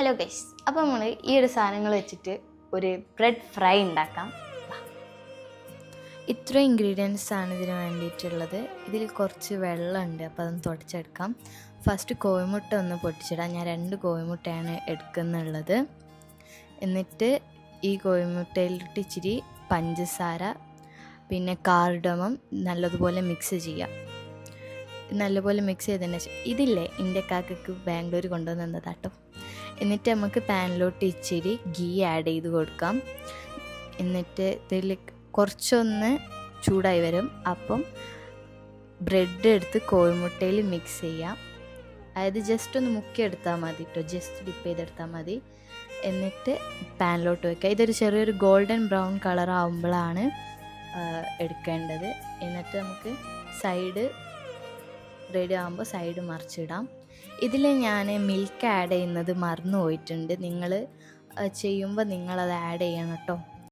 Hello guys, അപ്പോൾ നമ്മൾ ഈ ഒരു സാധനങ്ങൾ വെച്ചിട്ട് ഒരു ബ്രെഡ് ഫ്രൈ ഉണ്ടാക്കാം. ഇത്ര ഇൻഗ്രീഡിയൻസ് ആണ് ഇതിന് വേണ്ടിയിട്ടുള്ളത്. ഇതിൽ കുറച്ച് വെള്ളമുണ്ട്, അപ്പോൾ അതൊന്ന് തുടച്ചെടുക്കാം. ഫസ്റ്റ് കോഴിമുട്ട ഒന്ന് പൊട്ടിച്ചിടാം. ഞാൻ 2 കോഴിമുട്ടയാണ് എടുക്കുന്നുള്ളത്. എന്നിട്ട് ഈ കോഴിമുട്ടയിലിട്ട് ഇച്ചിരി പഞ്ചസാര പിന്നെ കാർഡമം നല്ലതുപോലെ മിക്സ് ചെയ്യാം. നല്ലപോലെ മിക്സ് ചെയ്തതിന് ശേഷം ഇതില്ലേ എൻ്റെ കാക്കക്ക് ബാംഗ്ലൂർ കൊണ്ടുവന്നതാട്ടോ. എന്നിട്ട് നമുക്ക് പാനിലോട്ട് ഇച്ചിരി ഗീ ആഡ് ചെയ്ത് കൊടുക്കാം. എന്നിട്ട് ഇതിൽ കുറച്ചൊന്ന് ചൂടായി വരും. അപ്പം ബ്രെഡ് എടുത്ത് കോഴിമുട്ടയിൽ മിക്സ് ചെയ്യാം. അതായത് ജസ്റ്റ് ഒന്ന് മുക്കിയെടുത്താൽ മതി കേട്ടോ, ജസ്റ്റ് ഡിപ്പ് ചെയ്തെടുത്താൽ മതി. എന്നിട്ട് പാനിലോട്ട് വയ്ക്കുക. ഇതൊരു ചെറിയൊരു ഗോൾഡൻ ബ്രൗൺ കളർ ആകുമ്പോഴാണ് എടുക്കേണ്ടത്. എന്നിട്ട് നമുക്ക് സൈഡ് റെഡി ആകുമ്പോൾ സൈഡ് മറിച്ചിടാം. ഇതിൽ ഞാൻ മിൽക്ക് ആഡ് ചെയ്യുന്നത് മറന്നു പോയിട്ടുണ്ട്. നിങ്ങൾ ചെയ്യുമ്പോൾ നിങ്ങളത് ആഡ് ചെയ്യണം കേട്ടോ.